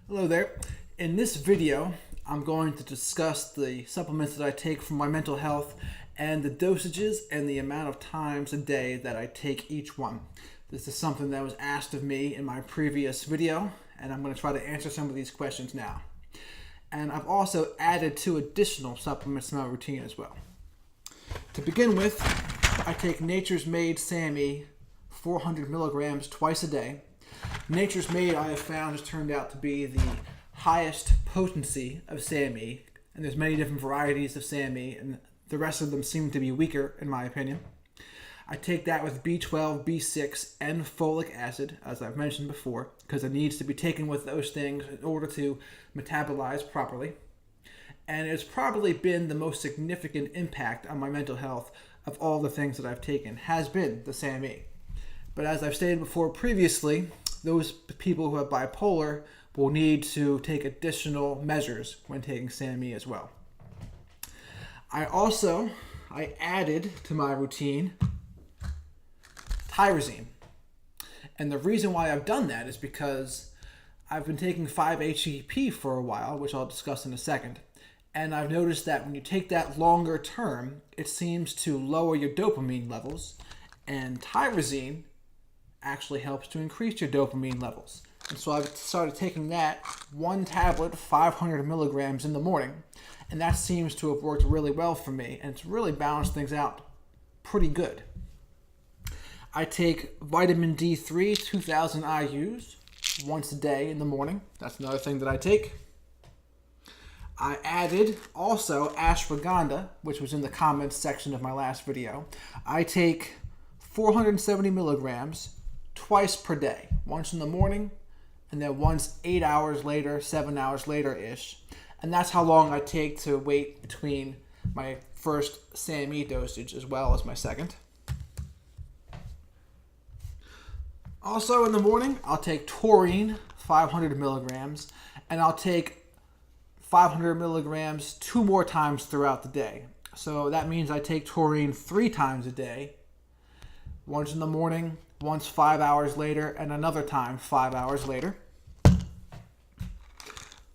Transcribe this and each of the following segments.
Hello there. In this video, I'm going to discuss the supplements that I take for my mental health and the dosages and the amount of times a day that I take each one. This is something that was asked of me in my previous video, and I'm going to try to answer some of these questions now. And I've also added 2 additional supplements to my routine as well. To begin with, I take Nature's Made Sammy 400 milligrams twice a day. Nature's Made, I have found, has turned out to be the highest potency of Sammy, and there's many different varieties of Sammy, and the rest of them seem to be weaker, in my opinion. I take that with B12, B6, and folic acid, as I've mentioned before, because it needs to be taken with those things in order to metabolize properly. And it's probably been the most significant impact on my mental health of all the things that I've taken, has been the Sammy. But as I've stated before previously, those people who have bipolar will need to take additional measures when taking Sammy as well. I added to my routine Tyrosine. And the reason why I've done that is because I've been taking 5-HTP for a while, which I'll discuss in a second. And I've noticed that when you take that longer term, it seems to lower your dopamine levels. And Tyrosine actually helps to increase your dopamine levels. And so I've started taking that 1 tablet, 500 milligrams in the morning, and that seems to have worked really well for me, and it's really balanced things out pretty good. I take vitamin D3, 2,000 IUs, once a day in the morning. That's another thing that I take. I added also ashwagandha, which was in the comments section of my last video. I take 470 milligrams twice per day, once in the morning and then once 8 hours later, 7 hours later-ish. And that's how long I take to wait between my first Sammy dosage as well as my second. Also in the morning, I'll take Taurine, 500 milligrams, and I'll take 500 milligrams 2 more times throughout the day. So that means I take Taurine 3 times a day, once in the morning, once 5 hours later, and another time 5 hours later.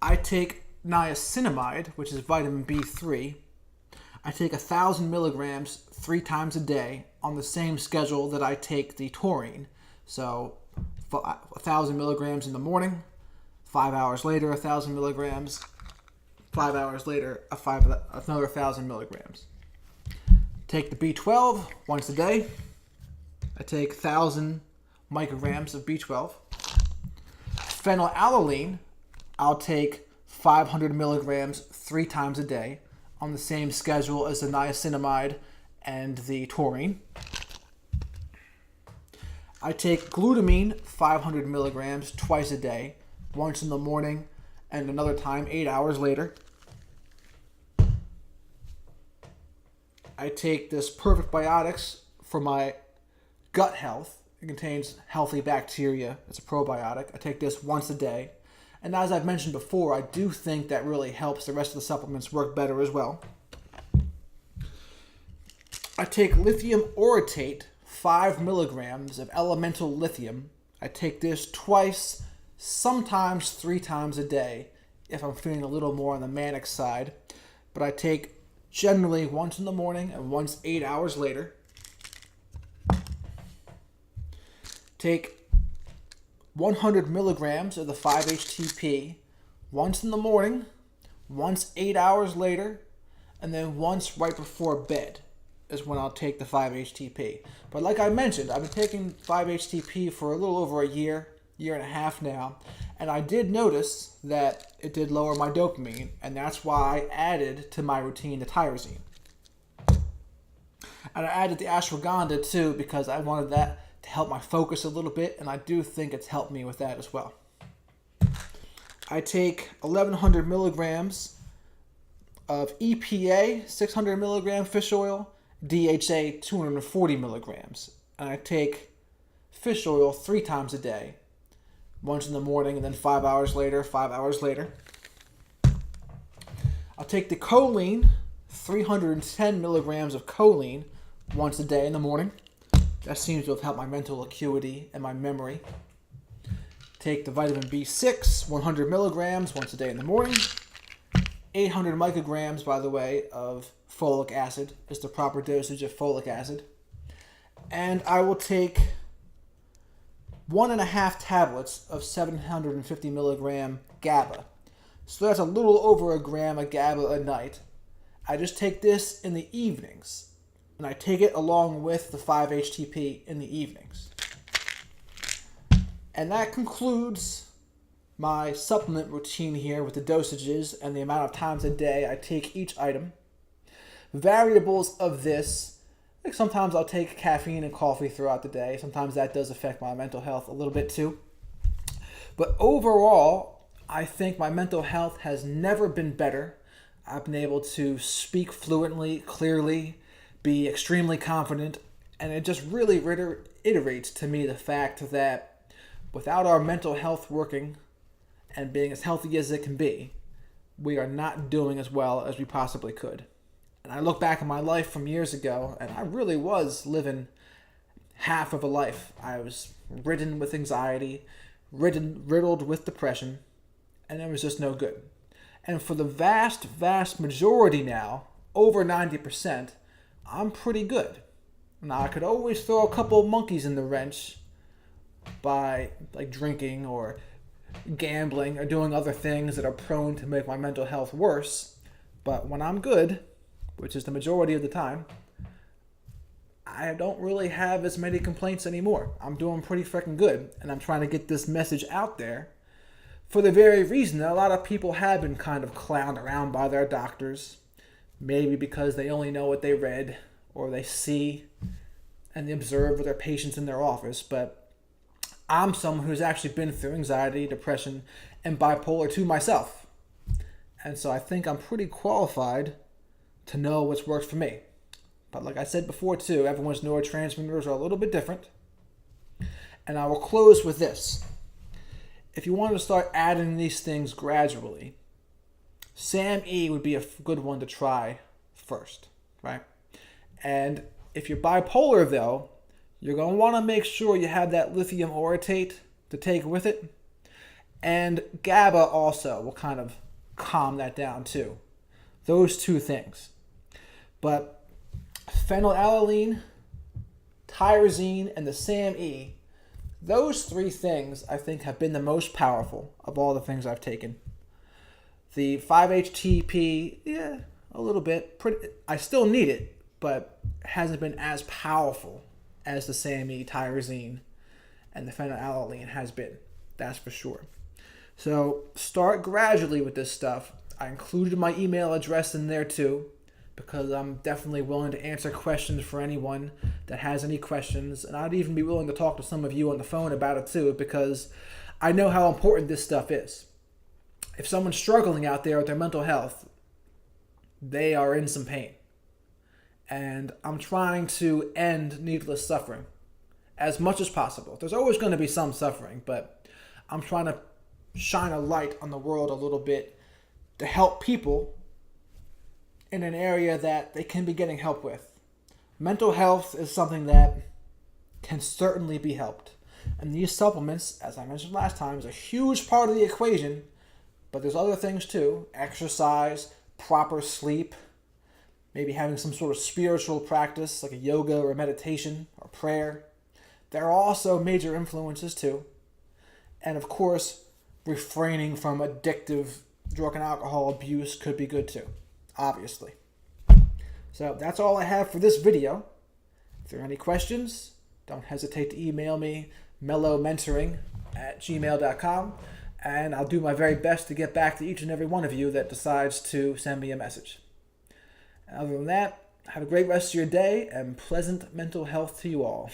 I take niacinamide, which is vitamin B3. I take 1,000 milligrams 3 times a day on the same schedule that I take the taurine. So 1,000 milligrams in the morning, 5 hours later 1,000 milligrams, 5 hours later another 1,000 milligrams. Take the B12 once a day. I take 1,000 micrograms of B12. Phenylalanine, I'll take 500 milligrams 3 times a day on the same schedule as the niacinamide and the taurine. I take glutamine 500 milligrams twice a day, once in the morning and another time 8 hours later. I take this Perfect Biotics for my gut health. It contains healthy bacteria. It's a probiotic. I take this once a day. And as I've mentioned before, I do think that really helps the rest of the supplements work better as well. I take Lithium Orotate, 5 milligrams of elemental lithium. I take this twice, sometimes 3 times a day if I'm feeling a little more on the manic side. But I take generally once in the morning and once 8 hours later. Take 100 milligrams of the 5-HTP once in the morning, once 8 hours later, and then once right before bed is when I'll take the 5-HTP. But like I mentioned, I've been taking 5-HTP for a little over a year and a half now, and I did notice that it did lower my dopamine, and that's why I added to my routine the Tyrosine. And I added the ashwagandha too because I wanted that to help my focus a little bit, and I do think it's helped me with that as well. I take 1,100 milligrams of EPA, 600 milligram fish oil, DHA, 240 milligrams. And I take fish oil 3 times a day, once in the morning and then 5 hours later, 5 hours later. I'll take the choline, 310 milligrams of choline, once a day in the morning. That seems to have helped my mental acuity and my memory. take the vitamin B6, 100 milligrams once a day in the morning. 800 micrograms, by the way, of folic acid is the proper dosage of folic acid. And I will take 1.5 tablets of 750 milligram GABA. So that's a little over a gram of GABA a night. I just take this in the evenings. And I take it along with the 5-HTP in the evenings. And that concludes my supplement routine here with the dosages and the amount of times a day I take each item. Variables of this, like sometimes I'll take caffeine and coffee throughout the day. Sometimes that does affect my mental health a little bit too. But overall, I think my mental health has never been better. I've been able to speak fluently, clearly, be extremely confident, and it just really reiterates to me the fact that without our mental health working and being as healthy as it can be, we are not doing as well as we possibly could. And I look back at my life from years ago, and I really was living half of a life. I was ridden with anxiety, riddled with depression, and it was just no good. And for the vast, vast majority now, over 90%, I'm pretty good. Now, I could always throw a couple monkeys in the wrench by like drinking or gambling or doing other things that are prone to make my mental health worse. But when I'm good, which is the majority of the time, I don't really have as many complaints anymore. I'm doing pretty freaking good, and I'm trying to get this message out there for the very reason that a lot of people have been kind of clowned around by their doctors, maybe because they only know what they read or they see and they observe with their patients in their office. But I'm someone who's actually been through anxiety, depression, and bipolar 2 myself. And so I think I'm pretty qualified to know what's worked for me. But like I said before too, everyone's neurotransmitters are a little bit different. And I will close with this. If you want to start adding these things gradually, SAMe would be a good one to try first, right? And if you're bipolar though, you're going to want to make sure you have that lithium orotate to take with it. And GABA also will kind of calm that down too. Those two things. But phenylalanine, tyrosine, and the SAMe, those three things I think have been the most powerful of all the things I've taken. The 5-HTP, yeah, a little bit. I still need it, but hasn't been as powerful as the SAMe, tyrosine, and the phenylalanine has been. That's for sure. So start gradually with this stuff. I included my email address in there too, because I'm definitely willing to answer questions for anyone that has any questions. And I'd even be willing to talk to some of you on the phone about it too, because I know how important this stuff is. If someone's struggling out there with their mental health, they are in some pain. And I'm trying to end needless suffering as much as possible. There's always going to be some suffering, but I'm trying to shine a light on the world a little bit to help people in an area that they can be getting help with. Mental health is something that can certainly be helped. And these supplements, as I mentioned last time, is a huge part of the equation, but there's other things too. Exercise, proper sleep, maybe having some sort of spiritual practice like a yoga or meditation or prayer. There are also major influences too. And of course, refraining from addictive drug and alcohol abuse could be good too, obviously. So that's all I have for this video. If there are any questions, don't hesitate to email me, mellowmentoring@gmail.com, and I'll do my very best to get back to each and every one of you that decides to send me a message. And other than that, have a great rest of your day and pleasant mental health to you all.